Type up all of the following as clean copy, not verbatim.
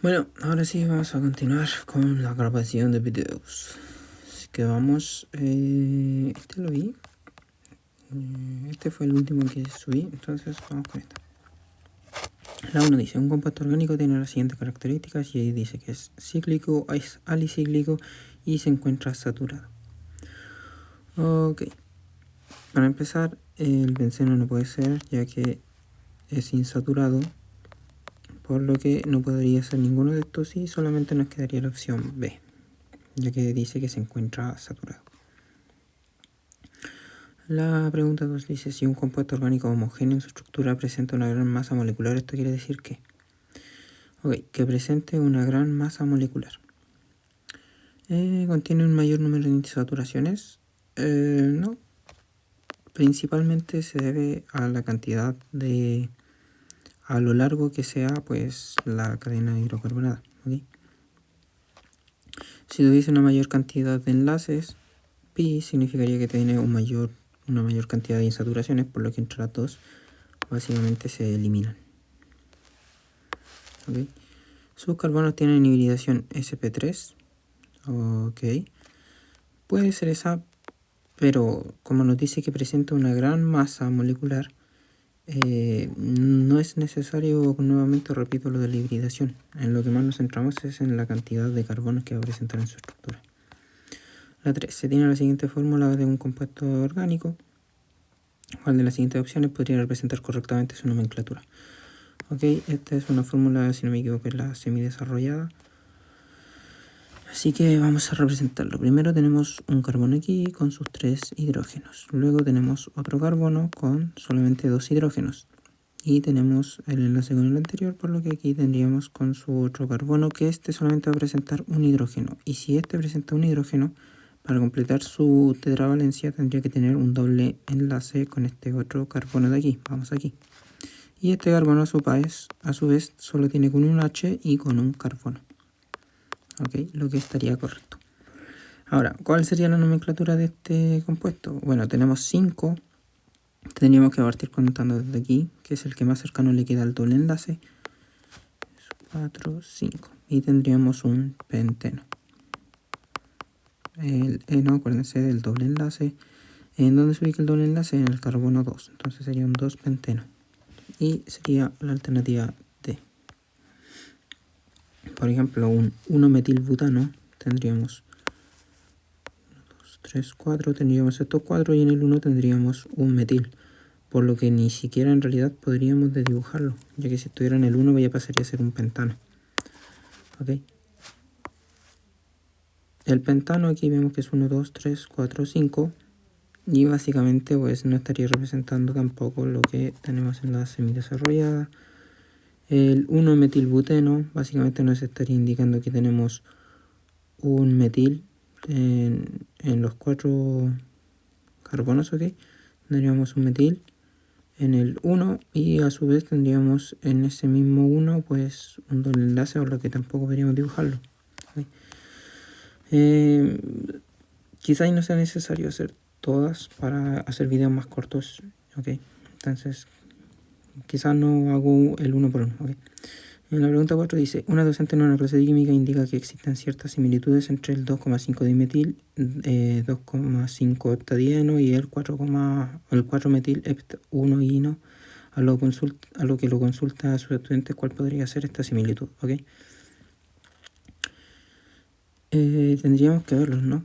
Bueno, ahora sí vamos a continuar con la grabación de videos. Así que vamos, este lo vi. Este fue el último que subí, entonces vamos con esto. La 1 dice, un compuesto orgánico tiene las siguientes características y ahí dice que es cíclico, es alicíclico y se encuentra saturado. Ok, para empezar, el benceno no puede ser ya que es insaturado, por lo que no podría ser ninguno de estos y solamente nos quedaría la opción B, ya que dice que se encuentra saturado. La pregunta 2 dice, si un compuesto orgánico homogéneo en su estructura presenta una gran masa molecular, ¿esto quiere decir qué? Ok, que presente una gran masa molecular. ¿Contiene un mayor número de insaturaciones? No. Principalmente se debe a la cantidad a lo largo que sea pues la cadena hidrocarbonada. ¿Okay? Si tuviese una mayor cantidad de enlaces, pi significaría que tiene una mayor cantidad de insaturaciones, por lo que entre las dos básicamente se eliminan. ¿Okay? Sus carbonos tienen hibridación sp3. Ok. Puede ser esa, pero como nos dice que presenta una gran masa molecular, no es necesario, nuevamente repito, lo de la hibridación. En lo que más nos centramos es en la cantidad de carbonos que va a presentar en su estructura. La 3. Se tiene la siguiente fórmula de un compuesto orgánico. ¿Cuál de las siguientes opciones podría representar correctamente su nomenclatura? Ok, esta es una fórmula, si no me equivoco, es la semidesarrollada. Así que vamos a representarlo. Primero tenemos un carbono aquí con sus 3 hidrógenos. Luego tenemos otro carbono con solamente 2 hidrógenos. Y tenemos el enlace con el anterior, por lo que aquí tendríamos con su otro carbono, que este solamente va a presentar un hidrógeno. Y si este presenta un hidrógeno, para completar su tetravalencia tendría que tener un doble enlace con este otro carbono de aquí. Vamos aquí. Y este carbono a su vez solo tiene con un H y con un carbono. Ok, lo que estaría correcto. Ahora, ¿cuál sería la nomenclatura de este compuesto? Bueno, tenemos 5. Tendríamos que partir contando desde aquí, que es el que más cercano le queda al doble enlace. 4, 5. Y tendríamos un penteno. El eno, acuérdense del doble enlace. ¿En dónde se ubica el doble enlace? En el carbono 2. Entonces sería un 2 penteno. Y sería la alternativa D. Por ejemplo, un 1-metilbutano tendríamos 3, 4, tendríamos estos 4 y en el 1 tendríamos un metil, por lo que ni siquiera en realidad podríamos dibujarlo, ya que si estuviera en el 1 ya pasaría a ser un pentano. ¿Okay? El pentano aquí vemos que es 1, 2, 3, 4, 5 y básicamente pues no estaría representando tampoco lo que tenemos en la semidesarrollada. El 1-metilbuteno básicamente nos estaría indicando que tenemos un metil en los 4 carbonos, ¿ok? Tendríamos un metil en el 1 y a su vez tendríamos en ese mismo 1 pues un doble enlace, por lo que tampoco podríamos dibujarlo. ¿Okay? Quizás no sea necesario hacer todas para hacer videos más cortos, ¿ok? Entonces quizás no hago el 1 por 1, ¿ok? En la pregunta 4 dice, una docente en una clase de química indica que existen ciertas similitudes entre el 2,5 dimetil, 2,5 heptadieno y el 4-metil hept1-ino, a lo que lo consulta a sus estudiantes cuál podría ser esta similitud, ¿ok? Tendríamos que verlos, ¿no?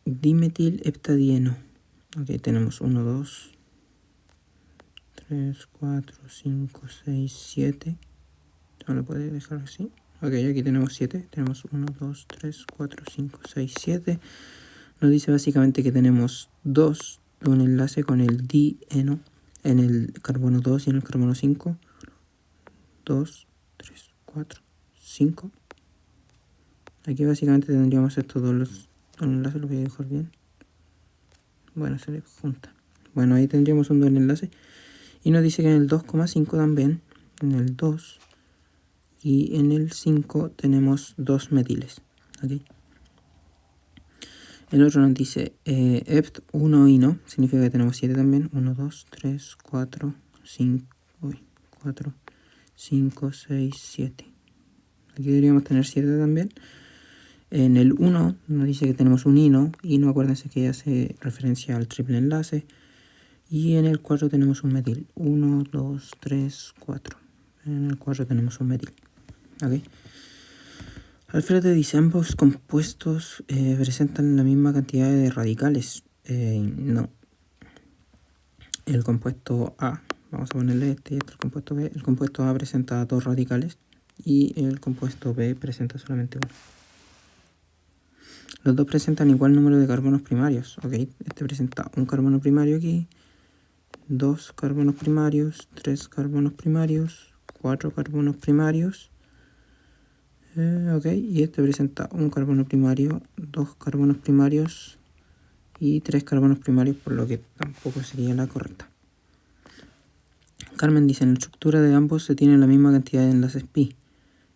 Dimetil heptadieno, ok, tenemos 1, 2, 3, 4, 5, 6, 7. ¿No lo puede dejar así? Ok, aquí tenemos 7. Tenemos 1, 2, 3, 4, 5, 6, 7. Nos dice básicamente que tenemos 2 de un enlace con el dieno en el carbono 2 y en el carbono 5. 2, 3, 4, 5. Aquí básicamente tendríamos estos dos enlaces, lo voy a dejar bien. Bueno, se le junta. Bueno, ahí tendríamos un doble enlace. Y nos dice que en el 2,5 también, en el 2 y en el 5 tenemos 2 metiles. ¿Okay? El otro nos dice hept 1 ino, significa que tenemos 7 también. 1, 2, 3, 4, 5, 4, 5, 6, 7. Aquí deberíamos tener 7 también. En el 1 nos dice que tenemos un INO. INO, acuérdense que hace referencia al triple enlace. Y en el 4 tenemos un metil. 1, 2, 3, 4. En el 4 tenemos un metil. ¿Okay? Alfredo dice, ambos compuestos presentan la misma cantidad de radicales. No. El compuesto A, vamos a ponerle este y este el compuesto B. El compuesto A presenta 2 radicales y el compuesto B presenta solamente 1. Los dos presentan igual número de carbonos primarios. ¿Okay? Este presenta un carbono primario aquí, 2 carbonos primarios, 3 carbonos primarios, 4 carbonos primarios. Okay. Y este presenta un carbono primario, 2 carbonos primarios y 3 carbonos primarios, por lo que tampoco sería la correcta. Carmen dice, en la estructura de ambos se tiene la misma cantidad de enlaces pi.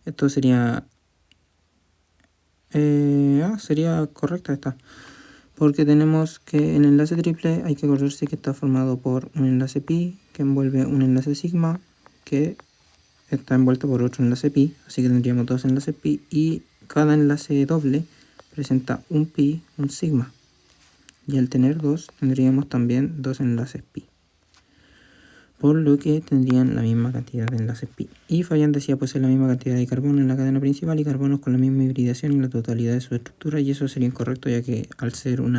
Esto sería... sería correcta esta. Porque tenemos que en el enlace triple hay que acordarse que está formado por un enlace pi que envuelve un enlace sigma que está envuelto por otro enlace pi, así que tendríamos 2 enlaces pi y cada enlace doble presenta un pi, un sigma. Y al tener 2 tendríamos también 2 enlaces pi, por lo que tendrían la misma cantidad de enlaces pi. Y Fabián decía pues es la misma cantidad de carbono en la cadena principal y carbonos con la misma hibridación en la totalidad de su estructura, y eso sería incorrecto, ya que al ser un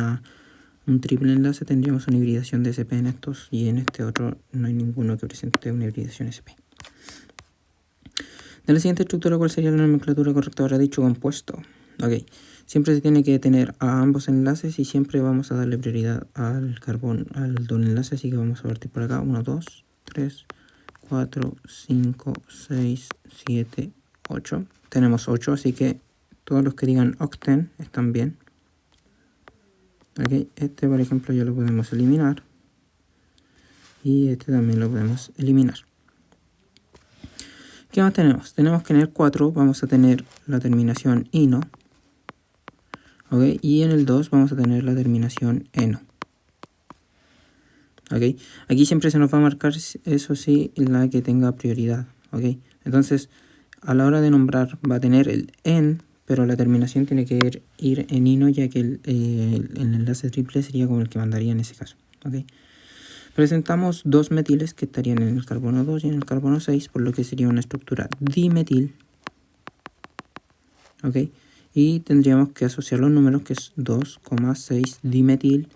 triple enlace tendríamos una hibridación de sp en estos y en este otro no hay ninguno que presente una hibridación sp. De la siguiente estructura, ¿cuál sería la nomenclatura correcta? Habrá dicho compuesto. Ok, siempre se tiene que tener a ambos enlaces y siempre vamos a darle prioridad al carbón, al doble enlace, así que vamos a partir por acá. 1, 2, 3, 4, 5, 6, 7, 8. Tenemos 8, así que todos los que digan octen están bien. Ok, este por ejemplo ya lo podemos eliminar. Y este también lo podemos eliminar. ¿Qué más tenemos? Tenemos que en el 4 vamos a tener la terminación ino. ¿Okay? Y en el 2 vamos a tener la terminación eno. ¿Okay? Aquí siempre se nos va a marcar, eso sí, la que tenga prioridad. ¿Okay? Entonces, a la hora de nombrar va a tener el en, pero la terminación tiene que ir en ino, ya que el enlace triple sería como el que mandaría en ese caso. ¿Okay? Presentamos 2 metiles que estarían en el carbono 2 y en el carbono 6, por lo que sería una estructura dimetil. ¿Ok? Y tendríamos que asociar los números, que es 2,6 dimetil.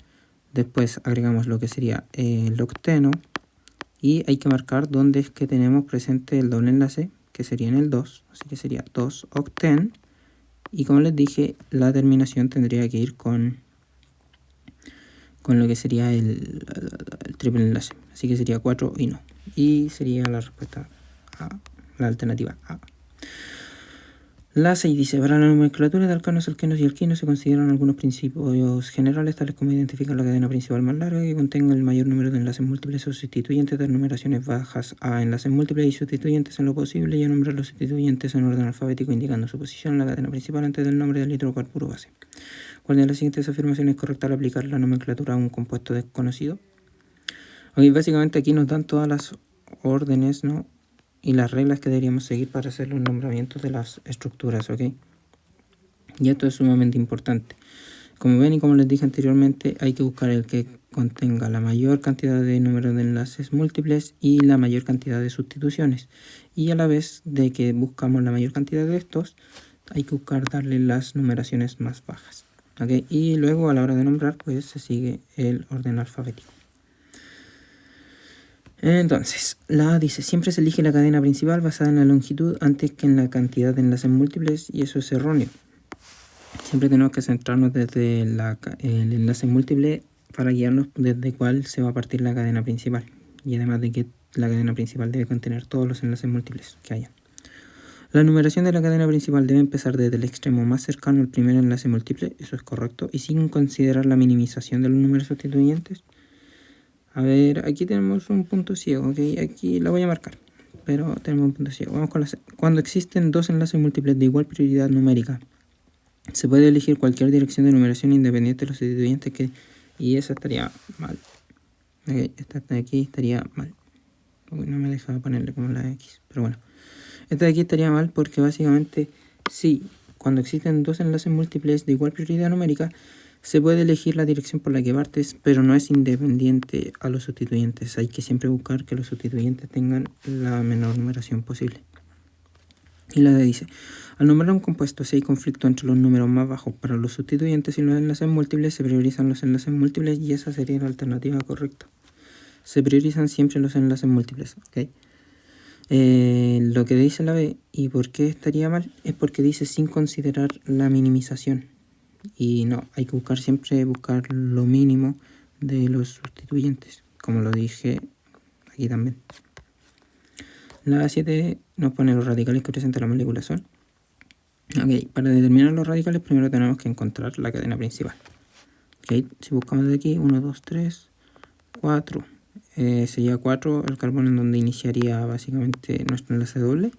Después agregamos lo que sería el octeno. Y hay que marcar dónde es que tenemos presente el doble enlace, que sería en el 2. Así que sería 2 octen. Y como les dije, la terminación tendría que ir con lo que sería el triple enlace. Así que sería 4 y no. Y sería la respuesta A, la alternativa A. La 6 dice, para la nomenclatura de alcanos, alquenos y alquinos se consideran algunos principios generales, tales como identificar la cadena principal más larga que contenga el mayor número de enlaces múltiples o sustituyentes, de numeraciones bajas a enlaces múltiples y sustituyentes en lo posible, y a nombrar los sustituyentes en orden alfabético indicando su posición en la cadena principal antes del nombre del hidrocarburo base. ¿Cuál de las siguientes afirmaciones es correcta al aplicar la nomenclatura a un compuesto desconocido? Okay, básicamente aquí nos dan todas las órdenes, ¿no?, y las reglas que deberíamos seguir para hacer los nombramientos de las estructuras, ¿ok? Y esto es sumamente importante. Como ven y como les dije anteriormente, hay que buscar el que contenga la mayor cantidad de números de enlaces múltiples y la mayor cantidad de sustituciones. Y a la vez de que buscamos la mayor cantidad de estos, hay que buscar darle las numeraciones más bajas, ¿ok? Y luego a la hora de nombrar, pues se sigue el orden alfabético. Entonces, la A dice, siempre se elige la cadena principal basada en la longitud antes que en la cantidad de enlaces múltiples, y eso es erróneo. Siempre tenemos que centrarnos desde el enlace múltiple para guiarnos desde cuál se va a partir la cadena principal. Y además de que la cadena principal debe contener todos los enlaces múltiples que haya. La numeración de la cadena principal debe empezar desde el extremo más cercano al primer enlace múltiple, eso es correcto, y sin considerar la minimización de los números sustituyentes. A ver, aquí tenemos un punto ciego, ¿ok? Aquí la voy a marcar, pero tenemos un punto ciego. Vamos con la C. Cuando existen dos enlaces múltiples de igual prioridad numérica, se puede elegir cualquier dirección de numeración independiente de los sustituyentes y esa estaría mal. Okay, esta de aquí estaría mal. No me deja ponerle como la X, pero bueno. Este de aquí estaría mal porque básicamente sí, cuando existen dos enlaces múltiples de igual prioridad numérica, se puede elegir la dirección por la que partes, pero no es independiente a los sustituyentes. Hay que siempre buscar que los sustituyentes tengan la menor numeración posible. Y la D dice, al nombrar un compuesto, si hay conflicto entre los números más bajos para los sustituyentes y los enlaces múltiples, se priorizan los enlaces múltiples y esa sería la alternativa correcta. Se priorizan siempre los enlaces múltiples, ¿ok? Lo que dice la B, y por qué estaría mal, es porque dice sin considerar la minimización. Y no, hay que siempre buscar lo mínimo de los sustituyentes, como lo dije aquí también. La A7 nos pone los radicales que presenta la molécula son. Ok, para determinar los radicales primero tenemos que encontrar la cadena principal. Ok, si buscamos de aquí 1, 2, 3, 4. Sería 4 el carbono en donde iniciaría básicamente nuestro enlace doble.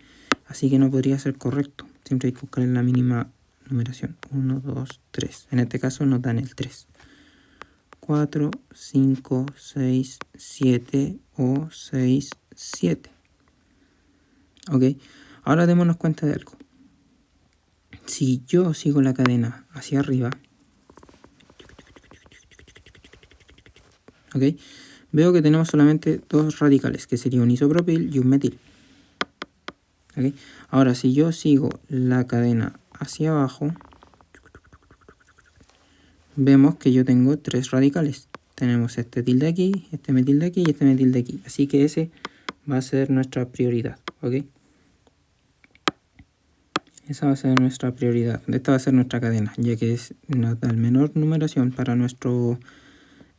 Así que no podría ser correcto. Siempre hay que buscar en la mínima numeración. 1, 2, 3. En este caso nos dan el 3. 4, 5, 6, 7 o 6, 7. Ok, ahora démonos cuenta de algo. Si yo sigo la cadena hacia arriba, ok, veo que tenemos solamente dos radicales, que sería un isopropil y un metil. Okay. Ahora, si yo sigo la cadena hacia abajo, vemos que yo tengo tres radicales. Tenemos este tilde aquí, este metil de aquí y este metil de aquí. Así que ese va a ser nuestra prioridad. ¿Ok? Esa va a ser nuestra prioridad. Esta va a ser nuestra cadena, ya que nos da la menor numeración para nuestro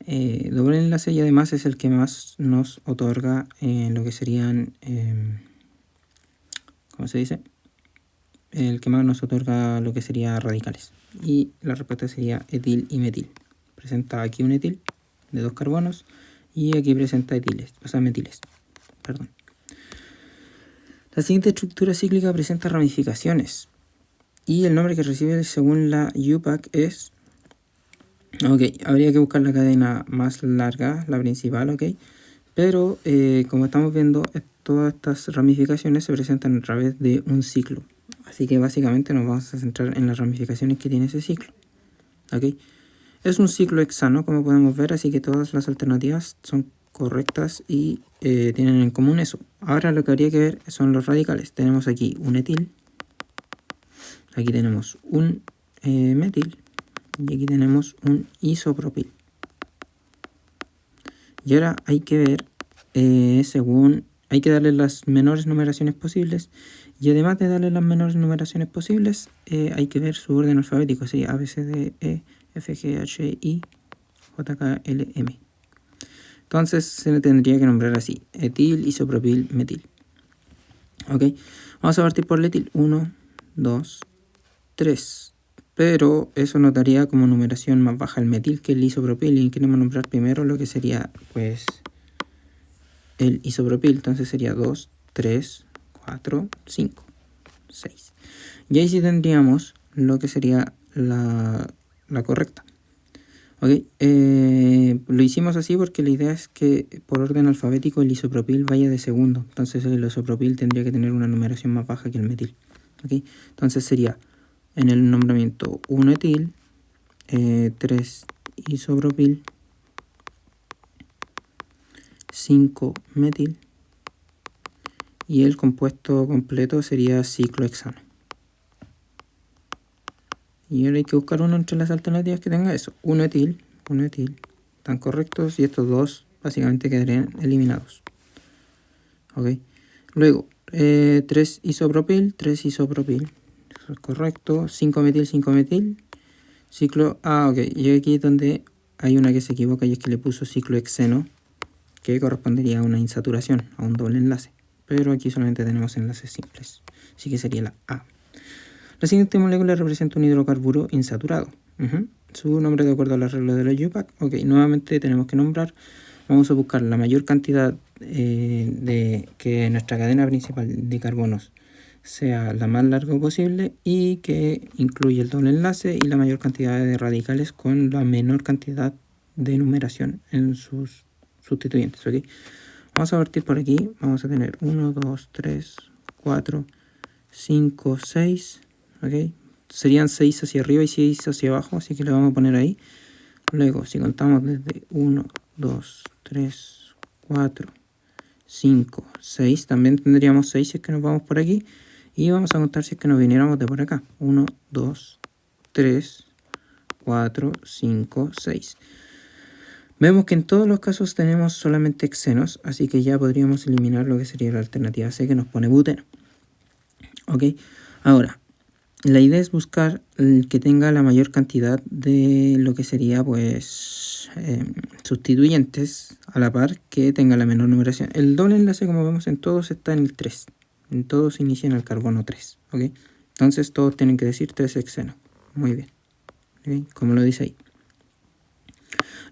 doble enlace y además es el que más nos otorga lo que serían, ¿cómo se dice? El que más nos otorga lo que sería radicales. Y la respuesta sería etil y metil. Presenta aquí un etil de 2 carbonos y aquí presenta etiles, o sea, metiles. Perdón. La siguiente estructura cíclica presenta ramificaciones y el nombre que recibe según la UPAC es... Ok, habría que buscar la cadena más larga, la principal, ok. Pero como estamos viendo, todas estas ramificaciones se presentan a través de un ciclo. Así que básicamente nos vamos a centrar en las ramificaciones que tiene ese ciclo. ¿Ok? Es un ciclo hexano, como podemos ver, así que todas las alternativas son correctas y tienen en común eso. Ahora lo que habría que ver son los radicales. Tenemos aquí un etil, aquí tenemos un metil y aquí tenemos un isopropil. Y ahora hay que ver hay que darle las menores numeraciones posibles y además de darle las menores numeraciones posibles hay que ver su orden alfabético, sería A, B, C, D, E, F, G, H, I, J, K, L, M. Entonces se le tendría que nombrar así, etil, isopropil, metil. Ok, vamos a partir por el etil, 1, 2, 3. Pero eso nos daría como numeración más baja el metil que el isopropil y queremos nombrar primero lo que sería pues el isopropil, entonces sería 2, 3, 4, 5, 6. Y ahí sí tendríamos lo que sería la correcta. Ok, lo hicimos así porque la idea es que por orden alfabético el isopropil vaya de segundo. Entonces el isopropil tendría que tener una numeración más baja que el metil. Ok, entonces sería en el nombramiento 1 etil, 3 isopropil, 5 metil y el compuesto completo sería ciclohexano. Y ahora hay que buscar uno entre las alternativas que tenga eso. 1 etil, están correctos y estos dos básicamente quedarían eliminados. Ok. Luego, 3 isopropil, eso es correcto. 5 metil, ciclo... Ah, ok. Y aquí es donde hay una que se equivoca y es que le puso ciclohexeno, que correspondería a una insaturación, a un doble enlace. Pero aquí solamente tenemos enlaces simples. Así que sería la A. La siguiente molécula representa un hidrocarburo insaturado. Su nombre de acuerdo a la regla de la UPAC. Ok, nuevamente tenemos que nombrar. Vamos a buscar la mayor cantidad de que nuestra cadena principal de carbonos sea la más larga posible y que incluya el doble enlace y la mayor cantidad de radicales con la menor cantidad de numeración en sus sustituyentes. ¿Okay? Vamos a partir por aquí. Vamos a tener 1, 2, 3, 4, 5, 6. ¿Ok? Serían 6 hacia arriba y 6 hacia abajo, así que le vamos a poner ahí. Luego, si contamos desde 1, 2, 3, 4, 5, 6, también tendríamos 6 si es que nos vamos por aquí. Y vamos a contar si es que nos viniéramos de por acá. 1, 2, 3, 4, 5, 6. Vemos que en todos los casos tenemos solamente xenos, así que ya podríamos eliminar lo que sería la alternativa C, que nos pone buteno. ¿Ok? Ahora, la idea es buscar el que tenga la mayor cantidad de lo que sería, pues, sustituyentes a la par, que tenga la menor numeración. El doble enlace, como vemos en todos, está en el 3. En todos inicia en el carbono 3. ¿Ok? Entonces todos tienen que decir 3 hexeno. Muy bien. ¿Okay? Como lo dice ahí.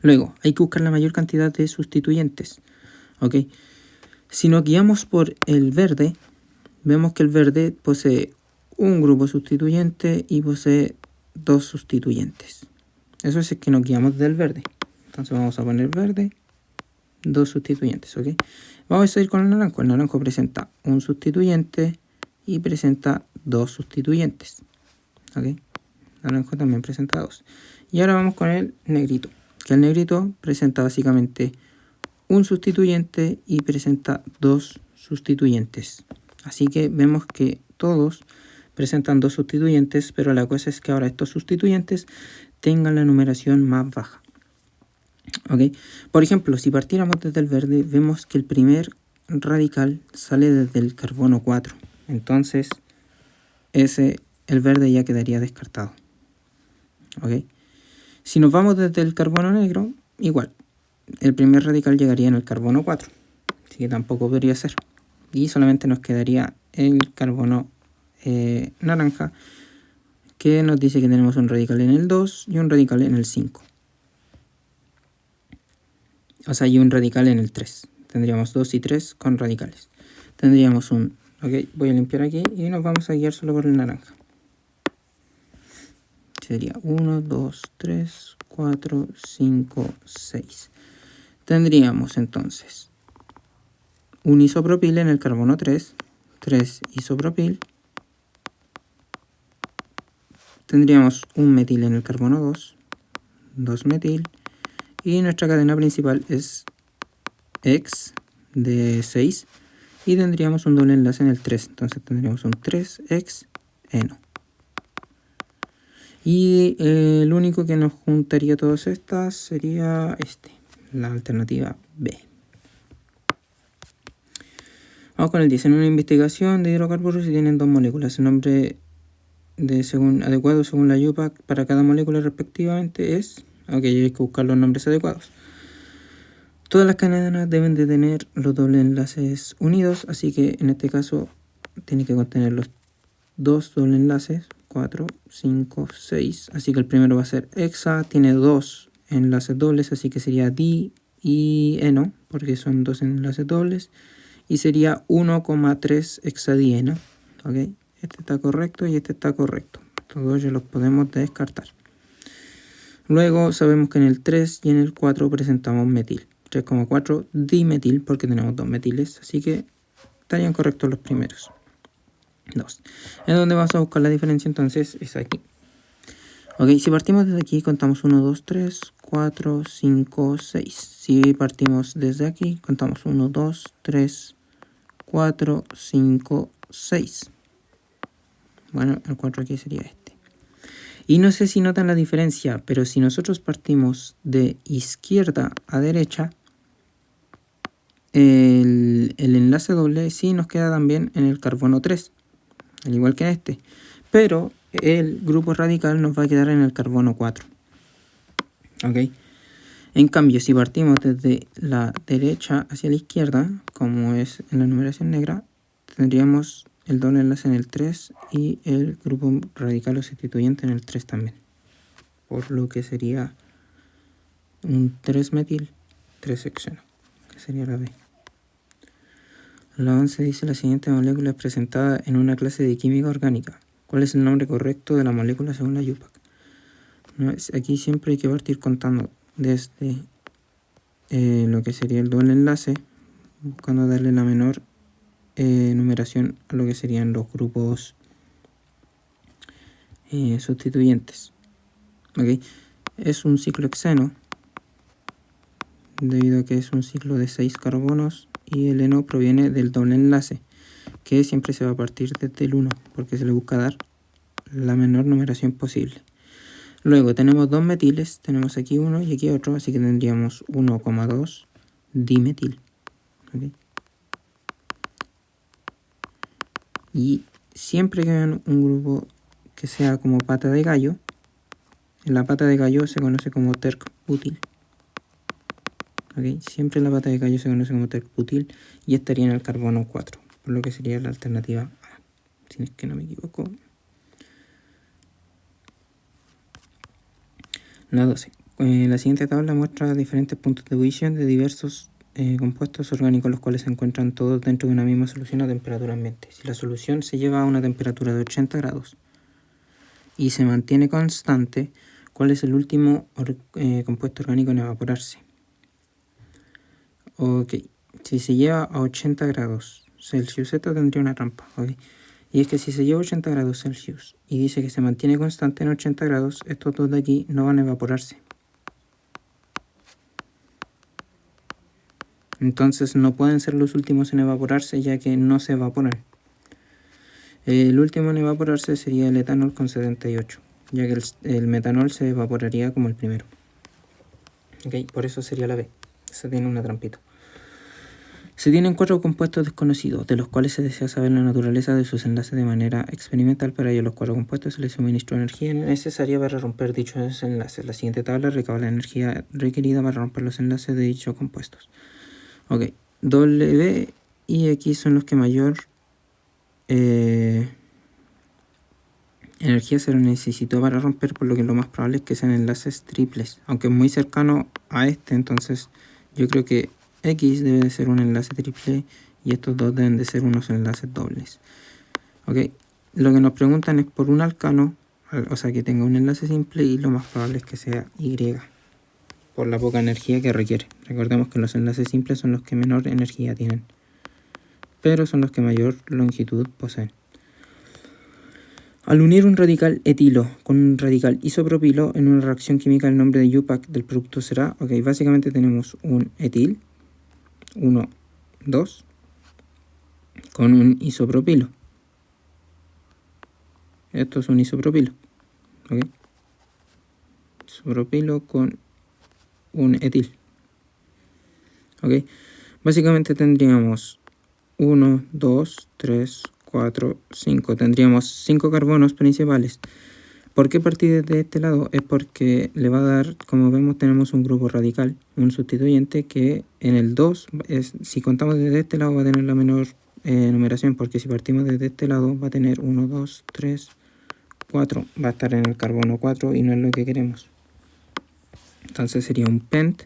Luego, hay que buscar la mayor cantidad de sustituyentes. ¿Ok? Si nos guiamos por el verde, vemos que el verde posee un grupo sustituyente y posee 2 sustituyentes. Eso es que nos guiamos del verde. Entonces vamos a poner verde, 2 sustituyentes. ¿Ok? Vamos a ir con el naranjo. El naranjo presenta un sustituyente y presenta 2 sustituyentes. ¿Ok? El naranjo también presenta 2. Y ahora vamos con el negrito. Que el negrito presenta básicamente un sustituyente y presenta 2 sustituyentes. Así que vemos que todos presentan 2 sustituyentes, pero la cosa es que ahora estos sustituyentes tengan la numeración más baja. ¿Ok? Por ejemplo, si partiéramos desde el verde, vemos que el primer radical sale desde el carbono 4. Entonces, el verde ya quedaría descartado. ¿Ok? Si nos vamos desde el carbono negro, igual. El primer radical llegaría en el carbono 4. Así que tampoco podría ser. Y solamente nos quedaría el carbono naranja, que nos dice que tenemos un radical en el 2 y un radical en el 5. O sea, y un radical en el 3. Tendríamos 2 y 3 con radicales. Tendríamos un... Ok, voy a limpiar aquí y nos vamos a guiar solo por el naranja. Sería 1, 2, 3, 4, 5, 6. Tendríamos entonces un isopropil en el carbono 3, 3 isopropil. Tendríamos un metil en el carbono 2, 2 metil. Y nuestra cadena principal es X de 6. Y tendríamos un doble enlace en el 3. Entonces tendríamos un 3X-eno. Y el único que nos juntaría todas estas sería la alternativa B. Vamos con el 10. En una investigación de hidrocarburos, si tienen 2 moléculas, el nombre adecuado según la UPAC para cada molécula respectivamente es... Ok, hay que buscar los nombres adecuados. Todas las cadenas deben de tener los dobles enlaces unidos, así que en este caso tiene que contener los 2 dobles enlaces, 4, 5, 6. Así que el primero va a ser hexa, tiene 2 enlaces dobles, así que sería di y eno, porque son 2 enlaces dobles. Y sería 1,3 hexadieno. ¿Ok? Este está correcto y este está correcto. Todos ya los podemos descartar. Luego sabemos que en el 3 y en el 4 presentamos metil. 3,4 dimetil porque tenemos 2 metiles. Así que estarían correctos los primeros 2. En donde vamos a buscar la diferencia entonces es aquí. Ok, si partimos desde aquí contamos 1, 2, 3, 4, 5, 6. Si partimos desde aquí contamos 1, 2, 3, 4, 5, 6. Bueno, el 4 aquí sería este. Y no sé si notan la diferencia, pero si nosotros partimos de izquierda a derecha, el enlace doble sí nos queda también en el carbono 3, al igual que en este. Pero el grupo radical nos va a quedar en el carbono 4. ¿Ok? En cambio, si partimos desde la derecha hacia la izquierda, como es en la numeración negra, tendríamos el doble enlace en el 3 y el grupo radical o sustituyente en el 3 también. Por lo que sería un 3-metil, 3-hexeno, que sería la B. La 11 dice: la siguiente molécula es presentada en una clase de química orgánica. ¿Cuál es el nombre correcto de la molécula según la UPAC? No, aquí siempre hay que partir contando desde lo que sería el doble enlace, buscando darle la menor numeración a lo que serían los grupos sustituyentes. ¿Okay? Es un ciclo hexeno, debido a que es un ciclo de 6 carbonos y el eno proviene del doble enlace, que siempre se va a partir desde el 1, porque se le busca dar la menor numeración posible. Luego tenemos dos metiles, tenemos aquí uno y aquí otro, así que tendríamos 1,2 dimetil. ¿Okay? Y siempre que vean un grupo que sea como pata de gallo, la pata de gallo se conoce como terc-butil. ¿Okay? Siempre la pata de gallo se conoce como terc-butil y estaría en el carbono 4, por lo que sería la alternativa A, si es que no me equivoco. La 12. La siguiente tabla muestra diferentes puntos de ebullición de diversos compuestos orgánicos, los cuales se encuentran todos dentro de una misma solución a temperatura ambiente. Si la solución se lleva a una temperatura de 80 grados y se mantiene constante, ¿cuál es el último compuesto orgánico en evaporarse? Ok, si se lleva a 80 grados Celsius, esto tendría una trampa, ¿okay? Y es que si se lleva a 80 grados Celsius y dice que se mantiene constante en 80 grados, estos dos de aquí no van a evaporarse. Entonces no pueden ser los últimos en evaporarse, ya que no se evaporan. El último en evaporarse sería el etanol con 78, ya que el metanol se evaporaría como el primero. Okay, por eso sería la B. Se tiene una trampita. Se tienen 4 compuestos desconocidos, de los cuales se desea saber la naturaleza de sus enlaces de manera experimental. Para ello, los 4 compuestos se les suministró energía necesaria para romper dichos enlaces. La siguiente tabla recaba la energía requerida para romper los enlaces de dichos compuestos. Ok, W y X son los que mayor energía se necesitó para romper, por lo que lo más probable es que sean enlaces triples, aunque es muy cercano a este, entonces yo creo que X debe de ser un enlace triple y estos dos deben de ser unos enlaces dobles. Ok, lo que nos preguntan es por un alcano, o sea que tenga un enlace simple, y lo más probable es que sea Y, por la poca energía que requiere. Recordemos que los enlaces simples son los que menor energía tienen, pero son los que mayor longitud poseen. Al unir un radical etilo con un radical isopropilo en una reacción química, el nombre de UPAC del producto será, ok, básicamente tenemos un etil, 1, 2, con un isopropilo. Esto es un isopropilo, ok, isopropilo con un etil. Ok, básicamente tendríamos 1, 2, 3, 4, 5. Tendríamos 5 carbonos principales. ¿Por qué partir desde este lado? Es porque le va a dar, como vemos, tenemos un grupo radical, un sustituyente que en el 2, si contamos desde este lado, va a tener la menor numeración, porque si partimos desde este lado va a tener 1, 2, 3, 4. Va a estar en el carbono 4 y no es lo que queremos. Entonces sería un pent.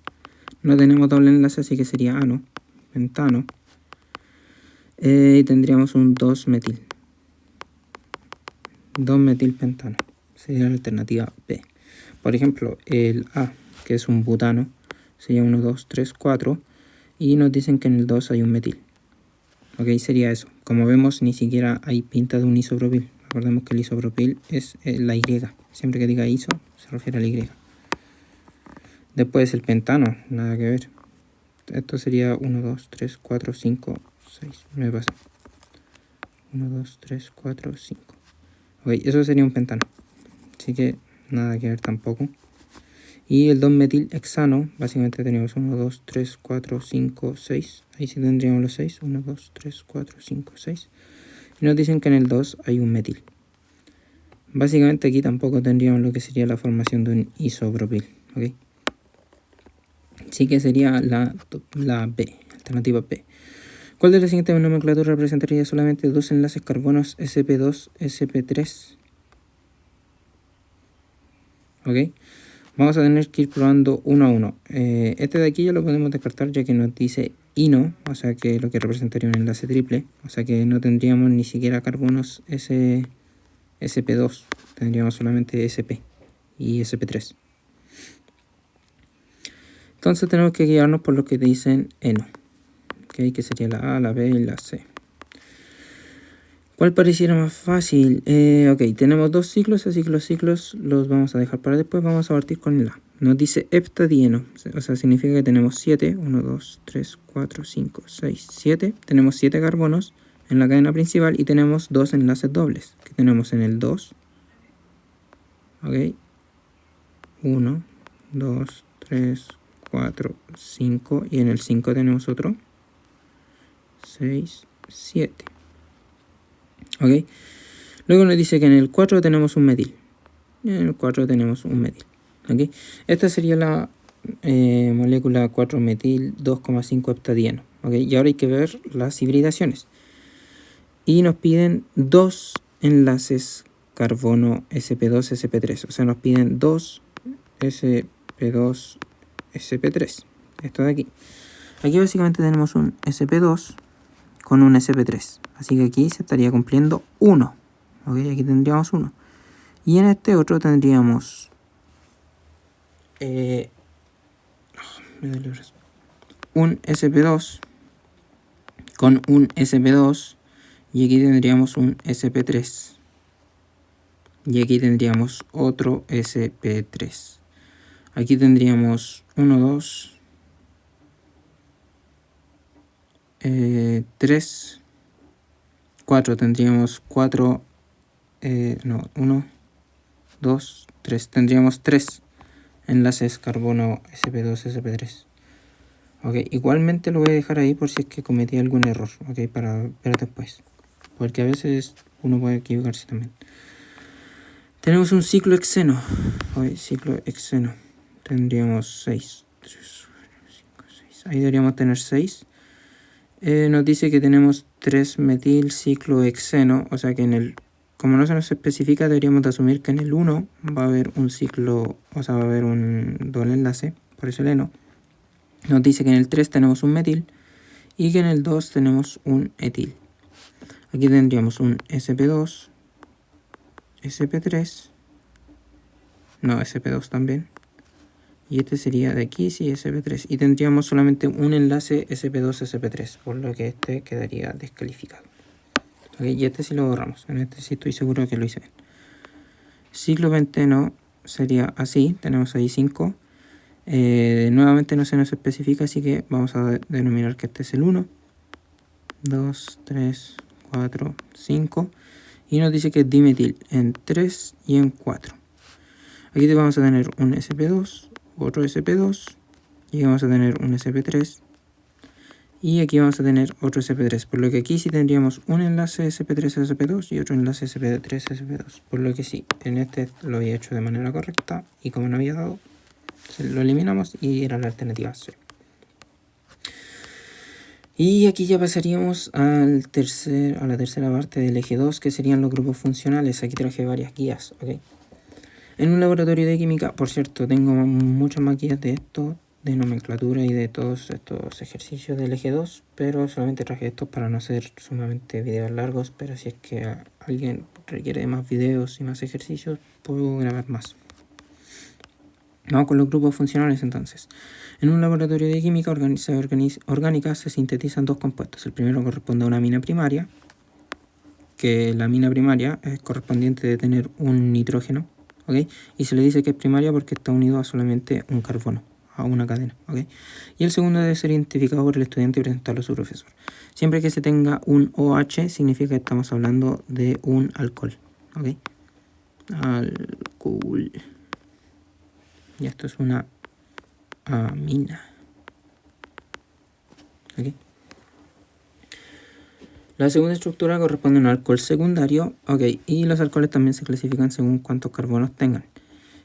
No tenemos doble enlace, así que sería ano, pentano. Y tendríamos un 2-metil. 2-metilpentano. Sería la alternativa B. Por ejemplo, el A, que es un butano, sería 1, 2, 3, 4. Y nos dicen que en el 2 hay un metil. Ok, sería eso. Como vemos, ni siquiera hay pinta de un isopropil. Recordemos que el isopropil es la Y. Siempre que diga iso, se refiere a la Y. Después el pentano, nada que ver. Esto sería 1, 2, 3, 4, 5, 6. Me pasa. 1, 2, 3, 4, 5. Ok, eso sería un pentano. Así que nada que ver tampoco. Y el 2-metilhexano, básicamente tenemos 1, 2, 3, 4, 5, 6. Ahí sí tendríamos los 6. 1, 2, 3, 4, 5, 6. Y nos dicen que en el 2 hay un metil. Básicamente aquí tampoco tendríamos lo que sería la formación de un isopropil. ¿Okay? Así que sería la B, alternativa B. ¿Cuál de las siguientes nomenclaturas representaría solamente dos enlaces carbonos sp2, sp3? ¿Ok? Vamos a tener que ir probando uno a uno. Este de aquí ya lo podemos descartar, ya que nos dice ino, o sea que lo que representaría un enlace triple, o sea que no tendríamos ni siquiera carbonos sp2, tendríamos solamente sp y sp3. Entonces tenemos que guiarnos por lo que dicen eno, ¿okay? Que sería la A, la B y la C. ¿Cuál pareciera más fácil? Ok, tenemos dos ciclos, así que los ciclos los vamos a dejar para después. Vamos a partir con el A. Nos dice heptadieno, o sea, significa que tenemos 7, 1, 2, 3, 4, 5, 6, 7. Tenemos 7 carbonos en la cadena principal y tenemos dos enlaces dobles, que tenemos en el 2. Ok, 1, 2, 3, 4, 5 y en el 5 tenemos otro 6, 7. Ok, luego nos dice que en el 4 tenemos un metil. En el 4 tenemos un metil. ¿Okay? Esta sería la molécula 4-metil 2,5 heptadieno. ¿Okay? Y ahora hay que ver las hibridaciones. Y nos piden dos enlaces carbono sp2 sp3. O sea, nos piden 2 sp2 sp3. Esto de aquí. Aquí básicamente tenemos un sp2 con un sp3. Así que aquí se estaría cumpliendo 1. ¿Okay? Aquí tendríamos 1. Y en este otro tendríamos un sp2 con un sp2 y aquí tendríamos un sp3 y aquí tendríamos otro sp3. Aquí tendríamos 1, 2, 3, 4. Tendríamos 4, 1, 2, 3. Tendríamos 3 enlaces carbono sp2 sp3. Ok, igualmente lo voy a dejar ahí por si es que cometí algún error, ok, para ver después, porque a veces uno puede equivocarse también. Tenemos un ciclo hexeno. Ok, ciclo hexeno. Tendríamos 6, 3, 5, 6. Ahí deberíamos tener 6. Nos dice que tenemos 3-metil ciclo hexeno, o sea que en el, como no se nos especifica, deberíamos de asumir que en el 1 va a haber un ciclo, o sea, va a haber un doble enlace, por eso el eno. Nos dice que en el 3 tenemos un metil y que en el 2 tenemos un etil. Aquí tendríamos un sp2, sp3, no, sp2 también. Y este sería de aquí, sí, sp3. Y tendríamos solamente un enlace sp2, sp3, por lo que este quedaría descalificado. Okay, y este sí lo borramos. En este sí estoy seguro que lo hice bien. Ciclo penteno sería así. Tenemos ahí 5. Nuevamente no se nos especifica, así que vamos a denominar que este es el 1, 2, 3, 4, 5. Y nos dice que es dimetil en 3 y en 4. Aquí vamos a tener un sp2, otro sp2, y vamos a tener un sp3, y aquí vamos a tener otro sp3, por lo que aquí sí tendríamos un enlace sp3 sp2 y otro enlace sp3 sp2, por lo que sí, en este lo había hecho de manera correcta, y como no había dado, lo eliminamos y era la alternativa C. Y aquí ya pasaríamos a la tercera parte del eje 2, que serían los grupos funcionales. Aquí traje varias guías, ¿ok? En un laboratorio de química, por cierto, tengo muchas más guías de esto, de nomenclatura y de todos estos ejercicios del eje 2, pero solamente traje estos para no hacer sumamente videos largos, pero si es que alguien requiere de más videos y más ejercicios, puedo grabar más. Vamos con los grupos funcionales entonces. En un laboratorio de química orgánica se sintetizan dos compuestos. El primero corresponde a una amina primaria, que la amina primaria es correspondiente de tener un nitrógeno, ¿ok? Y se le dice que es primaria porque está unido a solamente un carbono, a una cadena, ¿ok? Y el segundo debe ser identificado por el estudiante y presentarlo a su profesor. Siempre que se tenga un OH significa que estamos hablando de un alcohol, ¿ok? Alcohol. Y esto es una amina. ¿Okay? La segunda estructura corresponde a un alcohol secundario. Okay. Y los alcoholes también se clasifican según cuántos carbonos tengan.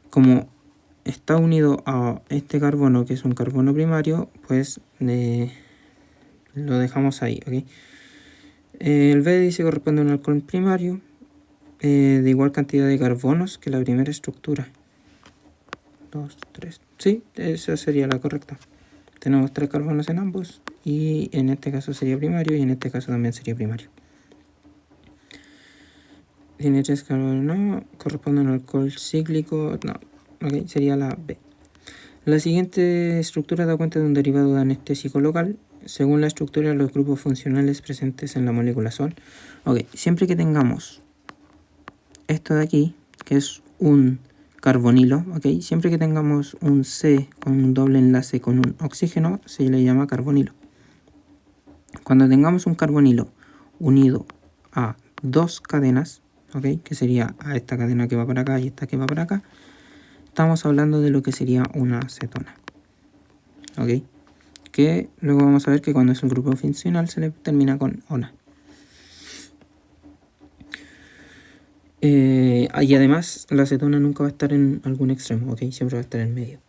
Como está unido a este carbono, que es un carbono primario, pues lo dejamos ahí. ¿Okay? El B dice que corresponde a un alcohol primario de igual cantidad de carbonos que la primera estructura. 2, 3. Sí, esa sería la correcta. Tenemos 3 carbonos en ambos y en este caso sería primario y en este caso también sería primario. Tiene 3 carbonos, no, corresponde a un alcohol cíclico, no, ok, sería la B. La siguiente estructura da cuenta de un derivado de anestésico local. según la estructura, los grupos funcionales presentes en la molécula son... Ok, siempre que tengamos esto de aquí, que es un carbonilo, ok, siempre que tengamos un C con un doble enlace con un oxígeno, se le llama carbonilo. Cuando tengamos un carbonilo unido a dos cadenas, ok, que sería a esta cadena que va para acá y esta que va para acá, estamos hablando de lo que sería una cetona, ok, que luego vamos a ver que cuando es el grupo funcional se le termina con ona. Y además la cetona nunca va a estar en algún extremo, ok, siempre va a estar en medio.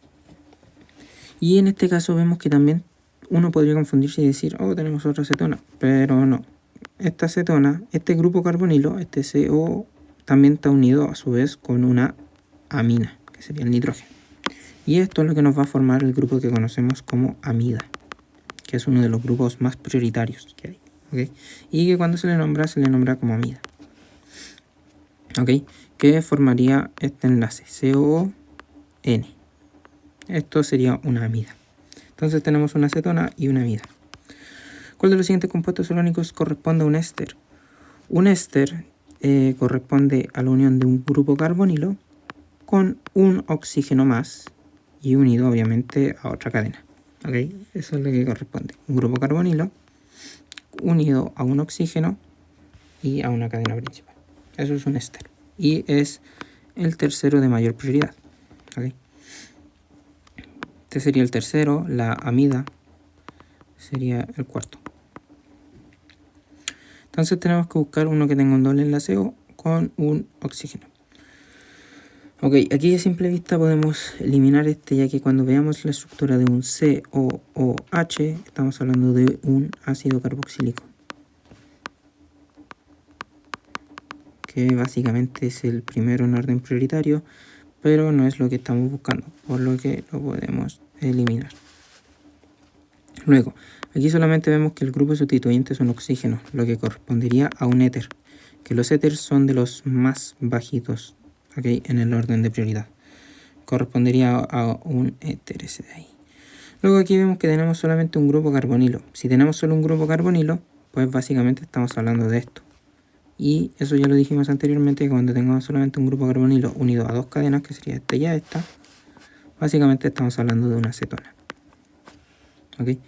Y en este caso vemos que también uno podría confundirse y decir, oh, tenemos otra cetona, pero no. Esta cetona, este grupo carbonilo, este CO, también está unido a su vez con una amina, que sería el nitrógeno. Y esto es lo que nos va a formar el grupo que conocemos como amida, que es uno de los grupos más prioritarios que hay, ¿okay? Y que cuando se le nombra como amida, ¿okay? Que formaría este enlace, COO-N. Esto sería una amida. Entonces tenemos una cetona y una amida. ¿Cuál de los siguientes compuestos orgánicos corresponde a un éster? Un éster corresponde a la unión de un grupo carbonilo con un oxígeno más y unido obviamente a otra cadena. ¿Okay? Eso es lo que corresponde. Un grupo carbonilo unido a un oxígeno y a una cadena principal. Eso es un éster. Y es el tercero de mayor prioridad. ¿Okay? Este sería el tercero, la amida sería el cuarto. Entonces tenemos que buscar uno que tenga un doble enlace O con un oxígeno. Ok, aquí a simple vista podemos eliminar este, ya que cuando veamos la estructura de un COOH, estamos hablando de un ácido carboxílico, que básicamente es el primero en orden prioritario, pero no es lo que estamos buscando, por lo que lo podemos eliminar. Luego, aquí solamente vemos que el grupo sustituyente es un oxígeno, lo que correspondería a un éter, que los éteres son de los más bajitos, ¿okay? En el orden de prioridad. Correspondería a un éter ese de ahí. Luego aquí vemos que tenemos solamente un grupo carbonilo. Si tenemos solo un grupo carbonilo, pues básicamente estamos hablando de esto. Y eso ya lo dijimos anteriormente, que cuando tengamos solamente un grupo carbonilo unido a dos cadenas, que sería esta y esta, básicamente estamos hablando de una cetona. ¿Ok?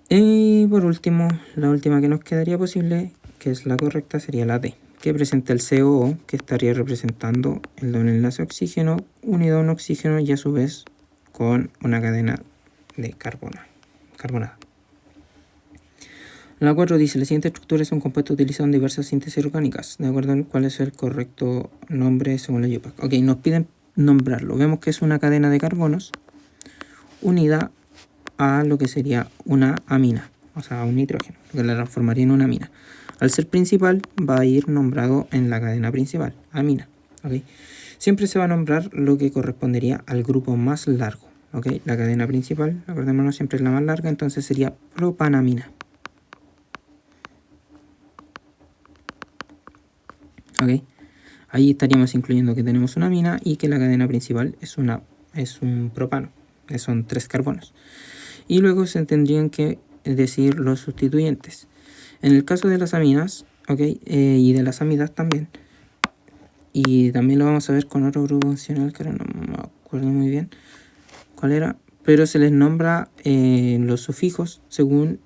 Y por último, la última que nos quedaría posible, que es la correcta, sería la D, que presenta el COO, que estaría representando el doble enlace oxígeno unido a un oxígeno y a su vez con una cadena de carbonada. La 4 dice, la siguiente estructura es un compuesto utilizado en diversas síntesis orgánicas, de acuerdo a cuál es el correcto nombre según la UPAC. Ok, nos piden nombrarlo. Vemos que es una cadena de carbonos unida a lo que sería una amina, o sea, un nitrógeno, que la transformaría en una amina. Al ser principal, va a ir nombrado en la cadena principal, amina. ¿Okay? Siempre se va a nombrar lo que correspondería al grupo más largo. ¿Okay? La cadena principal, acordémonos, siempre es la más larga, entonces sería propanamina. ¿Okay? Ahí estaríamos incluyendo que tenemos una amina y que la cadena principal es un propano, que son 3 carbonos. Y luego se tendrían que decir los sustituyentes. En el caso de las aminas, ¿okay? Y de las amidas también, y también lo vamos a ver con otro grupo funcional que ahora no me acuerdo muy bien cuál era, pero se les nombra los sufijos según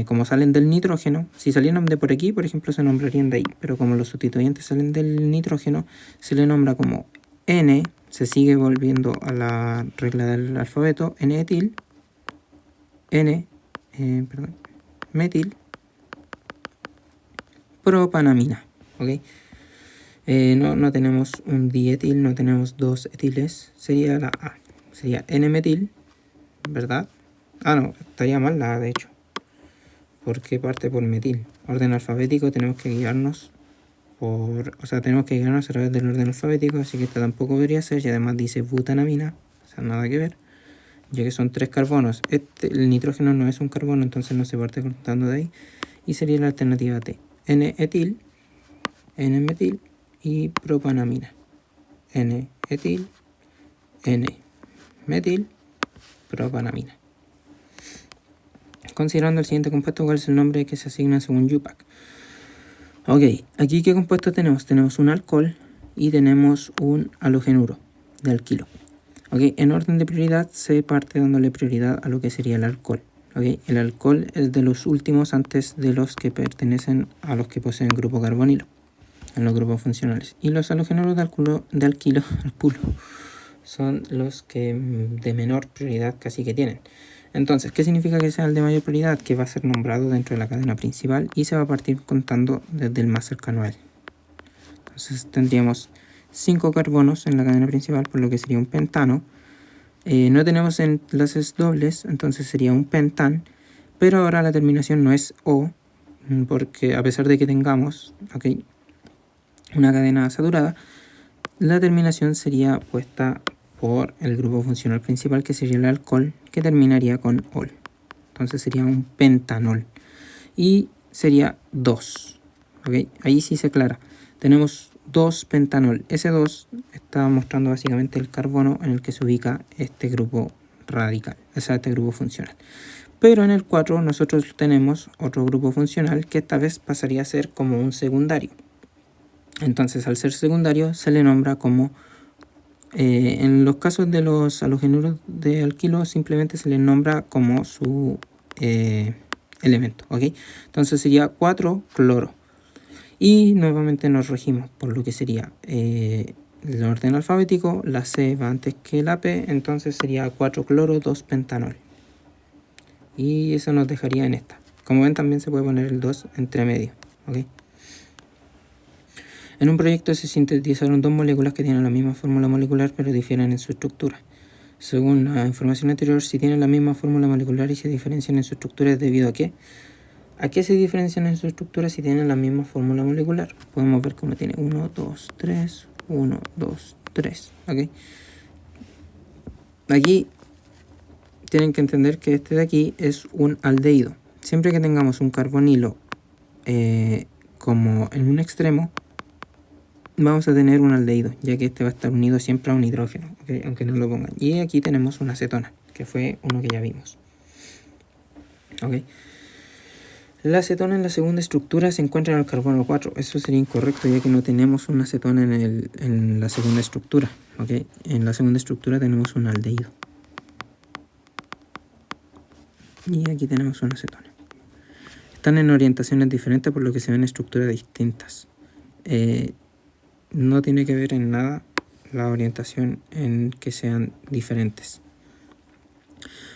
como salen del nitrógeno. Si salieran de por aquí, por ejemplo, se nombrarían de ahí, pero como los sustituyentes salen del nitrógeno, se le nombra como N, se sigue volviendo a la regla del alfabeto, N-etil, metil, propanamina, ¿ok? No tenemos un dietil, no tenemos dos etiles, sería la A, sería N-metil, ¿verdad? Ah, no, estaría mal la A, de hecho, porque parte por metil. Orden alfabético tenemos que guiarnos tenemos que guiarnos a través del orden alfabético, así que esta tampoco podría ser, y además dice butanamina, o sea, nada que ver, ya que son 3 carbonos. El nitrógeno no es un carbono, entonces no se parte contando de ahí, y sería la alternativa T, N-etil, N-metil y propanamina. N-etil, N-metil, propanamina. considerando el siguiente compuesto, ¿cuál es el nombre que se asigna según UPAC? Ok, aquí ¿qué compuesto tenemos? Tenemos un alcohol y tenemos un halogenuro de alquilo. Ok, en orden de prioridad se parte dándole prioridad a lo que sería el alcohol. Ok, el alcohol es de los últimos antes de los que pertenecen a los que poseen grupo carbonilo, en los grupos funcionales. Y los halogenuros de alquilo son los que de menor prioridad casi que tienen. Entonces, ¿qué significa que sea el de mayor prioridad? Que va a ser nombrado dentro de la cadena principal y se va a partir contando desde el más cercano a él. Entonces tendríamos 5 carbonos en la cadena principal, por lo que sería un pentano. No tenemos enlaces dobles, entonces sería un pentan, pero ahora la terminación no es O, porque a pesar de que tengamos una cadena saturada, la terminación sería puesta por el grupo funcional principal, que sería el alcohol, que terminaría con ol. Entonces sería un pentanol. Y sería 2. Ahí sí se aclara. Tenemos 2 pentanol. Ese 2 está mostrando básicamente el carbono en el que se ubica este grupo radical, o sea, este grupo funcional. Pero en el 4 nosotros tenemos otro grupo funcional que esta vez pasaría a ser como un secundario. Entonces, al ser secundario, se le nombra como... en los casos de los halogenuros de alquilo, simplemente se les nombra como su elemento. Entonces sería 4-cloro. Y nuevamente nos regimos por lo que sería el orden alfabético. La C va antes que la P, entonces sería 4-cloro 2-pentanol. Y eso nos dejaría en esta. Como ven, también se puede poner el 2 entre medio. En un proyecto se sintetizaron 2 moléculas que tienen la misma fórmula molecular pero difieren en su estructura. Según la información anterior, si tienen la misma fórmula molecular y se diferencian en su estructura, ¿es debido a qué? ¿A qué se diferencian en su estructura si tienen la misma fórmula molecular? Podemos ver que uno tiene 1, 2, 3, 1, 2, 3. Aquí tienen que entender que este de aquí es un aldehído. Siempre que tengamos un carbonilo como en un extremo, vamos a tener un aldehído, ya que este va a estar unido siempre a un hidrógeno, aunque no lo pongan. Y aquí tenemos una acetona, que fue uno que ya vimos. La acetona en la segunda estructura se encuentra en el carbono 4. Eso sería incorrecto, ya que no tenemos una acetona en la segunda estructura. En la segunda estructura tenemos un aldehído. Y aquí tenemos una acetona. Están en orientaciones diferentes, por lo que se ven estructuras distintas. No tiene que ver en nada la orientación en que sean diferentes.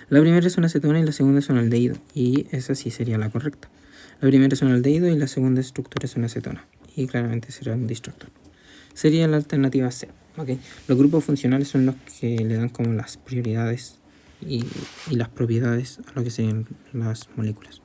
La primera es una acetona y la segunda es un aldehído, y esa sí sería la correcta. La primera es un aldehído y la segunda estructura es una acetona, y claramente será un distractor. Sería la alternativa C. Los grupos funcionales son los que le dan como las prioridades y las propiedades a lo que serían las moléculas.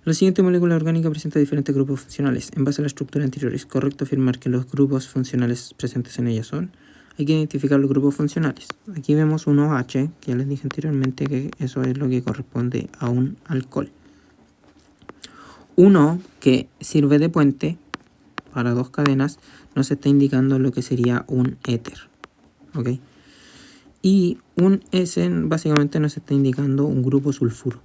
La siguiente molécula orgánica presenta diferentes grupos funcionales. En base a la estructura anterior, ¿es correcto afirmar que los grupos funcionales presentes en ella son? Hay que identificar los grupos funcionales. Aquí vemos un OH, que ya les dije anteriormente que eso es lo que corresponde a un alcohol. Uno que sirve de puente para 2 cadenas nos está indicando lo que sería un éter. Y un S básicamente nos está indicando un grupo sulfuro.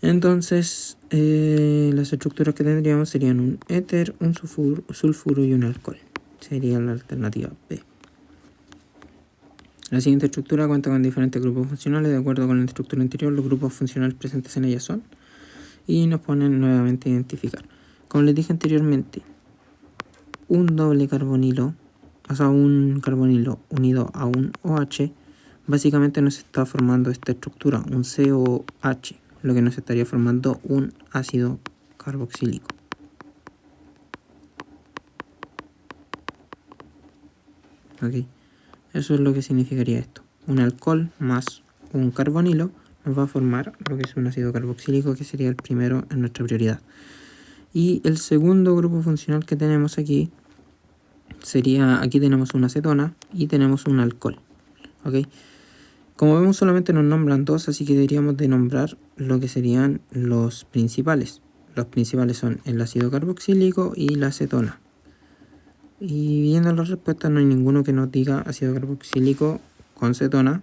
Entonces las estructuras que tendríamos serían un éter, un sulfuro y un alcohol. Sería la alternativa B. La siguiente estructura cuenta con diferentes grupos funcionales. De acuerdo con la estructura anterior, los grupos funcionales presentes en ella son, y nos ponen nuevamente a identificar. Como les dije anteriormente, un doble carbonilo, o sea, un carbonilo unido a un OH, básicamente nos está formando esta estructura, un COH, lo que nos estaría formando un ácido carboxílico. Eso es lo que significaría esto. Un alcohol más un carbonilo nos va a formar lo que es un ácido carboxílico, que sería el primero en nuestra prioridad. Y el segundo grupo funcional que tenemos aquí sería, aquí tenemos una acetona y tenemos un alcohol. Como vemos, solamente nos nombran 2, así que deberíamos de nombrar lo que serían los principales. Los principales son el ácido carboxílico y la acetona. Y viendo las respuestas, no hay ninguno que nos diga ácido carboxílico con cetona,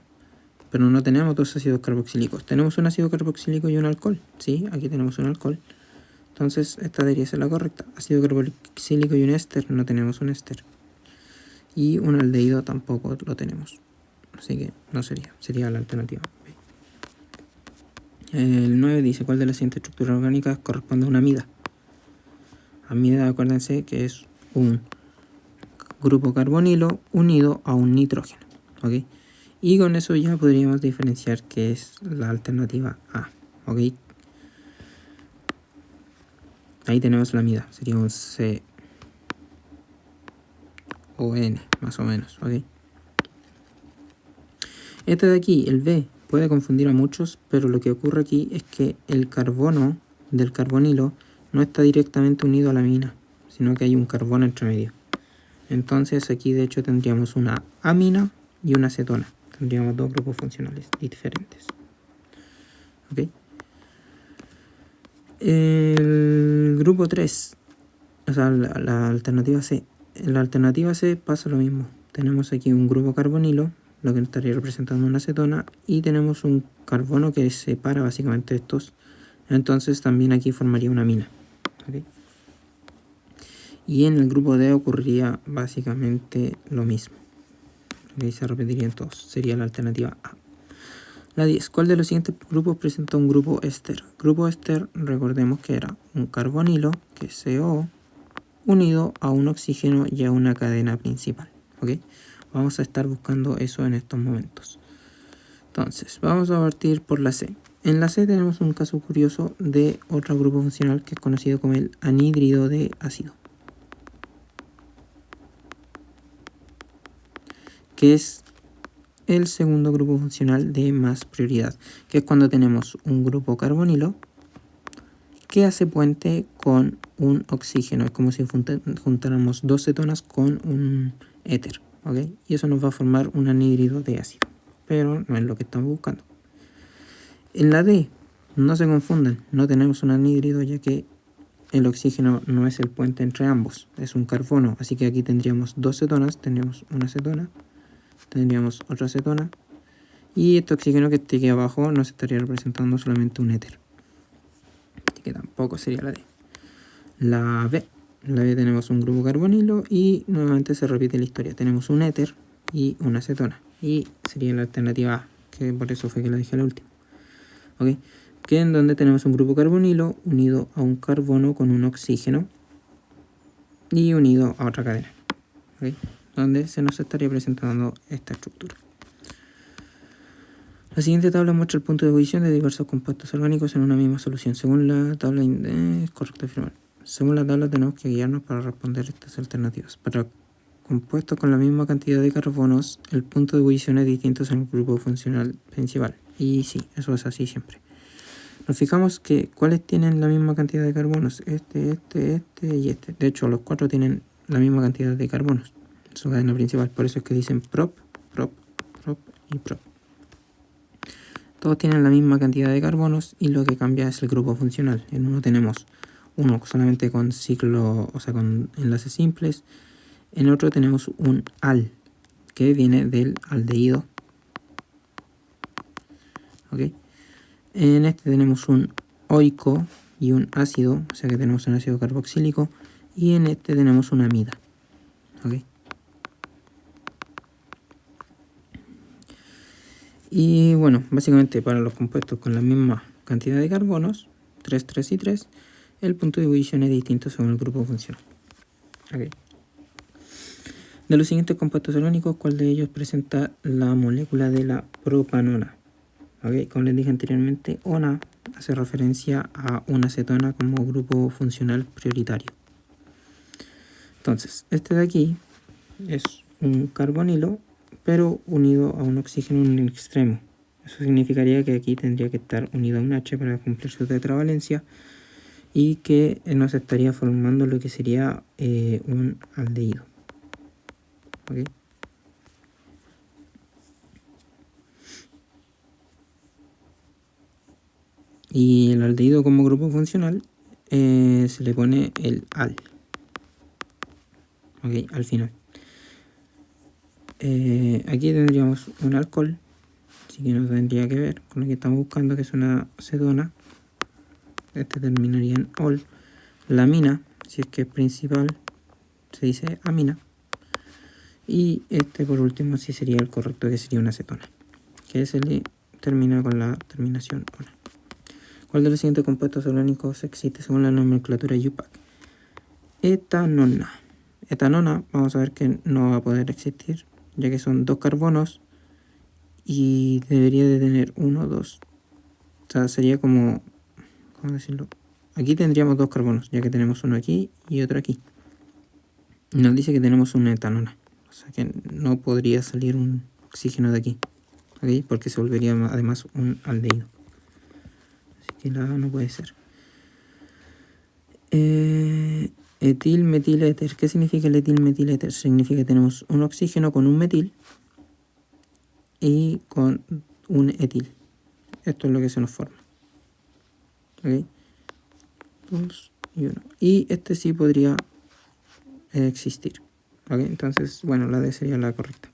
pero no tenemos dos ácidos carboxílicos. Tenemos un ácido carboxílico y un alcohol. Sí, aquí tenemos un alcohol. Entonces esta debería ser la correcta. Ácido carboxílico y un éster, no tenemos un éster. Y un aldehído tampoco lo tenemos. Así que no sería la alternativa B. El 9 dice, ¿cuál de las siguientes estructuras orgánicas corresponde a una amida? Amida, acuérdense que es un grupo carbonilo unido a un nitrógeno. ¿Ok? Y con eso ya podríamos diferenciar que es la alternativa A. ¿Ok? Ahí tenemos la amida. Sería un C o N, más o menos. ¿Ok? Este de aquí, el B, puede confundir a muchos, pero lo que ocurre aquí es que el carbono del carbonilo no está directamente unido a la amina, sino que hay un carbono entre medio. Entonces aquí de hecho tendríamos una amina y una acetona. Tendríamos dos grupos funcionales diferentes. ¿Ok? El grupo 3, o sea, la alternativa C. En la alternativa C pasa lo mismo. Tenemos aquí un grupo carbonilo, lo que estaría representando una acetona, y tenemos un carbono que separa básicamente estos. Entonces también aquí formaría una amina. ¿Okay? Y en el grupo D ocurriría básicamente lo mismo. ¿Okay? Se repetirían todos. Sería la alternativa A. La 10. ¿Cuál de los siguientes grupos presenta un grupo éster? Grupo éster, recordemos que era un carbonilo, que es CO, unido a un oxígeno y a una cadena principal. ¿Ok? Vamos a estar buscando eso en estos momentos. Entonces, vamos a partir por la C. En la C tenemos un caso curioso de otro grupo funcional que es conocido como el anhídrido de ácido, que es el segundo grupo funcional de más prioridad, que es cuando tenemos un grupo carbonilo que hace puente con un oxígeno. Es como si juntáramos dos cetonas con un éter, ¿ok? Y eso nos va a formar un anhídrido de ácido, pero no es lo que estamos buscando. En la D, no se confundan, no tenemos un anhídrido ya que el oxígeno no es el puente entre ambos, es un carbono, así que aquí tendríamos dos cetonas, tendríamos una cetona, tendríamos otra cetona, y este oxígeno que esté aquí abajo nos estaría representando solamente un éter, así que tampoco sería la D. La B tenemos un grupo carbonilo y nuevamente se repite la historia, tenemos un éter y una cetona, y sería la alternativa A, que por eso fue que la dije al último. ¿Ok? Que en donde tenemos un grupo carbonilo unido a un carbono con un oxígeno y unido a otra cadena. ¿Ok? Donde se nos estaría presentando esta estructura. La siguiente tabla muestra el punto de ebullición de diversos compuestos orgánicos en una misma solución. Según la tabla, es correcto afirmar. Según la tabla tenemos que guiarnos para responder estas alternativas. Para compuestos con la misma cantidad de carbonos, el punto de ebullición es distinto en el grupo funcional principal. Y sí, eso es así siempre. Nos fijamos que cuáles tienen la misma cantidad de carbonos, este y este. De hecho, los cuatro tienen la misma cantidad de carbonos, su cadena principal. Por eso es que dicen prop, prop, prop y prop. Todos tienen la misma cantidad de carbonos y lo que cambia es el grupo funcional. En uno tenemos uno solamente con ciclo, o sea, con enlaces simples. En otro tenemos un al, que viene del aldehído. ¿Ok? En este tenemos un oico y un ácido, o sea que tenemos un ácido carboxílico, y en este tenemos una amida. ¿Ok? Y bueno, básicamente para los compuestos con la misma cantidad de carbonos, 3, 3 y 3, el punto de ebullición es distinto según el grupo funcional. ¿Ok? De los siguientes compuestos orgánicos, ¿cuál de ellos presenta la molécula de la propanona? ¿Ok? Como les dije anteriormente, ONA hace referencia a una acetona como grupo funcional prioritario. Entonces, este de aquí es un carbonilo, pero unido a un oxígeno en el extremo. Eso significaría que aquí tendría que estar unido a un H para cumplir su tetravalencia y que nos estaría formando lo que sería un aldehído. ¿Ok? Y el aldehído como grupo funcional se le pone el al. ¿Ok? Al final. Aquí tendríamos un alcohol, así que no tendría que ver con lo que estamos buscando, que es una cetona. Este terminaría en ol. La amina, si es que es principal, se dice amina. Y este por último sí sería el correcto, que sería una cetona, que se le termina con la terminación ona. ¿Cuál de los siguientes compuestos orgánicos existe según la nomenclatura IUPAC? Etanona. Etanona, vamos a ver que no va a poder existir, ya que son 2 carbonos y debería de tener 1, 2. O sea, sería como, ¿cómo decirlo? Aquí tendríamos 2 carbonos, ya que tenemos uno aquí y otro aquí. Nos dice que tenemos una etanona, o sea que no podría salir un oxígeno de aquí, ¿okay? Porque se volvería además un aldehído. Así que la A no puede ser. Etil, metil, éter. ¿Qué significa el etil, metil, éter? Significa que tenemos un oxígeno con un metil y con un etil. Esto es lo que se nos forma. ¿Okay? 2 y 1. Y este sí podría existir. ¿Okay? Entonces, bueno, la D sería la correcta.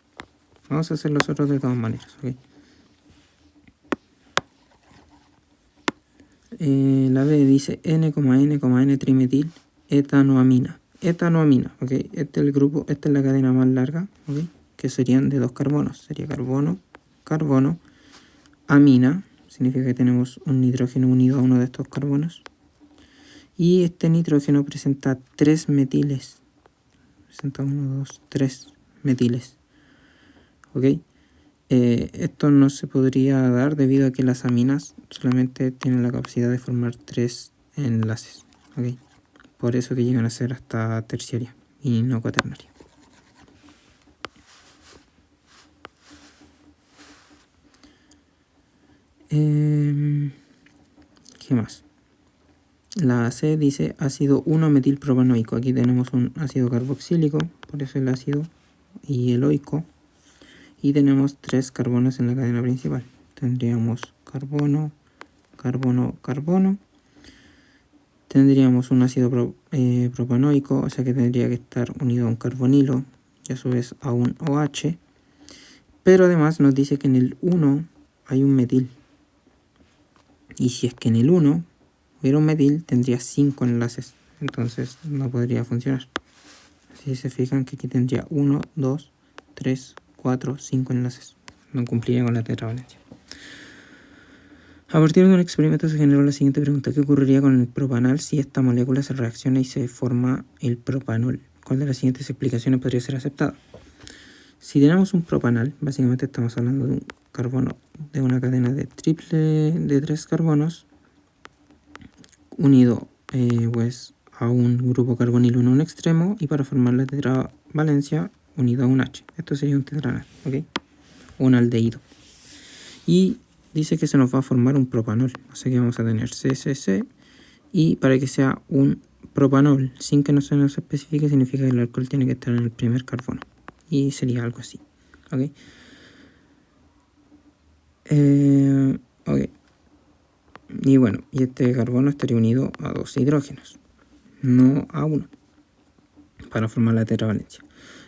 Vamos a hacer los otros de todas maneras. ¿Okay? La B dice N,N, trimetil etanoamina. Etanoamina, ¿ok? Este es el grupo, esta es la cadena más larga, ¿ok? Que serían de 2 carbonos. Sería carbono, carbono, amina, significa que tenemos un nitrógeno unido a uno de estos carbonos. Y este nitrógeno presenta 3 metiles. Presenta 1, 2, 3 metiles. ¿Ok? Esto no se podría dar debido a que las aminas solamente tienen la capacidad de formar 3 enlaces. ¿Ok? Por eso que llegan a ser hasta terciaria y no cuaternaria. ¿Qué más? La C dice ácido 1-metilpropanoico. Aquí tenemos un ácido carboxílico, por eso el ácido y el oico. Y tenemos 3 carbonos en la cadena principal. Tendríamos carbono, carbono, carbono. Tendríamos un ácido propanoico, o sea que tendría que estar unido a un carbonilo y a su vez a un OH. Pero además nos dice que en el 1 hay un metil. Y si es que en el 1 hubiera un metil, tendría 5 enlaces. Entonces no podría funcionar. Si se fijan que aquí tendría 1, 2, 3, 4, 5 enlaces. No cumpliría con la tetravalencia. A partir de un experimento se generó la siguiente pregunta. ¿Qué ocurriría con el propanal si esta molécula se reacciona y se forma el propanol? ¿Cuál de las siguientes explicaciones podría ser aceptada? Si tenemos un propanal, básicamente estamos hablando de un carbono de una cadena de triple de 3 carbonos unido pues a un grupo carbonilo en un extremo y para formar la tetravalencia unido a un H. Esto sería un tetranal, ¿ok? Un aldehído. Y dice que se nos va a formar un propanol, o sea que vamos a tener CCC y para que sea un propanol sin que no se nos especifique significa que el alcohol tiene que estar en el primer carbono y sería algo así, ¿ok? Ok. Y bueno, y este carbono estaría unido a 2 hidrógenos, no a 1, para formar la tetravalencia.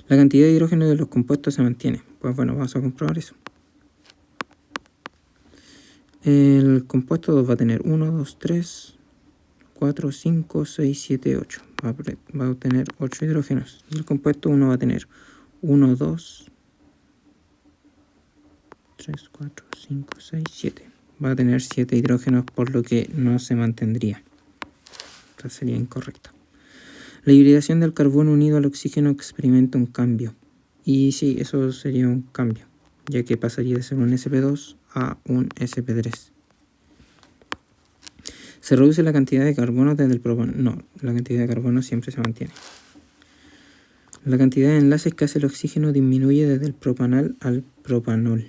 La cantidad de hidrógeno de los compuestos se mantiene. Pues bueno, vamos a comprobar eso. El compuesto 2 va a tener 1, 2, 3, 4, 5, 6, 7, 8. Va a obtener 8 hidrógenos. Y el compuesto 1 va a tener 1, 2, 3, 4, 5, 6, 7. Va a tener 7 hidrógenos, por lo que no se mantendría. Esta sería incorrecta. La hibridación del carbono unido al oxígeno experimenta un cambio. Y sí, eso sería un cambio, ya que pasaría de ser un sp2 a un sp3. ¿Se reduce la cantidad de carbono desde el propanol? No, la cantidad de carbono siempre se mantiene. La cantidad de enlaces que hace el oxígeno disminuye desde el propanal al propanol.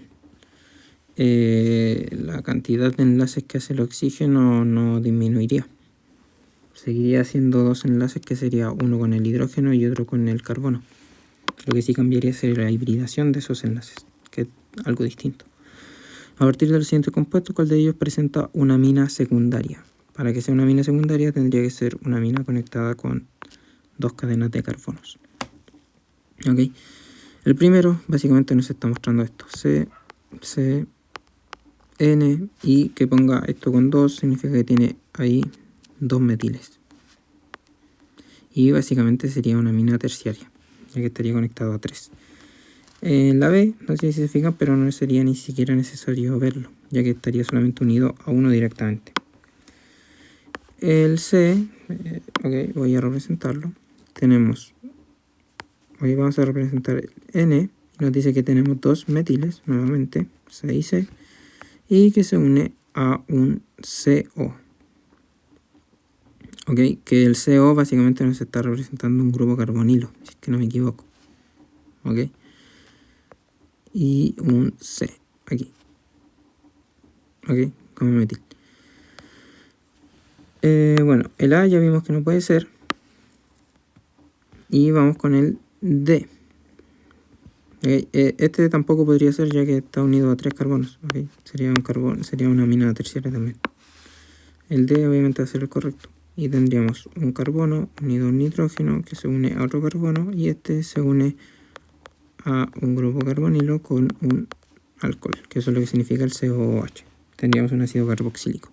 La cantidad de enlaces que hace el oxígeno no disminuiría. Seguiría haciendo 2 enlaces, que sería uno con el hidrógeno y otro con el carbono. Lo que sí cambiaría sería la hibridación de esos enlaces, que es algo distinto. A partir del siguiente compuesto, ¿cuál de ellos presenta una amina secundaria? Para que sea una amina secundaria tendría que ser una amina conectada con 2 cadenas de carbonos. ¿Ok? El primero básicamente nos está mostrando esto. C, N y que ponga esto con 2 significa que tiene ahí 2 metiles. Y básicamente sería una amina terciaria, ya que estaría conectado a 3. En la B, no sé si se fijan, pero no sería ni siquiera necesario verlo, ya que estaría solamente unido a 1 directamente. El C, ok, voy a representarlo. Tenemos, hoy vamos a representar el N, nos dice que tenemos 2 metiles, nuevamente, C y C, y que se une a un CO. Ok, que el CO básicamente nos está representando un grupo carbonilo, si es que no me equivoco. Ok, y un C aquí. Ok, como metil. Bueno, el A ya vimos que no puede ser. Y vamos con el D. Okay, este tampoco podría ser, ya que está unido a 3 carbonos. Okay, sería un carbón, sería una amina terciaria también. El D obviamente va a ser el correcto. Y tendríamos un carbono unido a un nitrógeno que se une a otro carbono. Y este se une a un grupo carbonilo con un alcohol, que eso es lo que significa el COOH. Tendríamos un ácido carboxílico.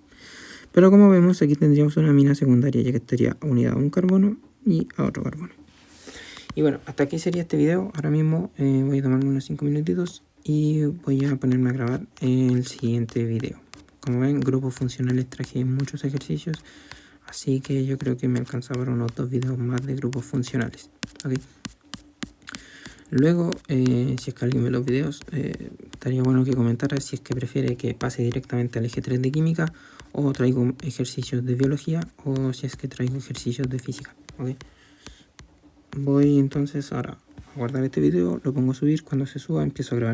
Pero como vemos, aquí tendríamos una amina secundaria, ya que estaría unida a un carbono y a otro carbono. Y bueno, hasta aquí sería este video. Ahora mismo voy a tomarme unos 5 minutitos y voy a ponerme a grabar el siguiente video. Como ven, grupos funcionales traje muchos ejercicios, así que yo creo que me alcanza para unos 2 videos más de grupos funcionales. ¿Okay? Luego, si es que alguien ve los videos, estaría bueno que comentara si es que prefiere que pase directamente al eje 3 de química, o traigo ejercicios de biología, o si es que traigo ejercicios de física. ¿Okay? Voy entonces ahora a guardar este video, lo pongo a subir, cuando se suba empiezo a grabar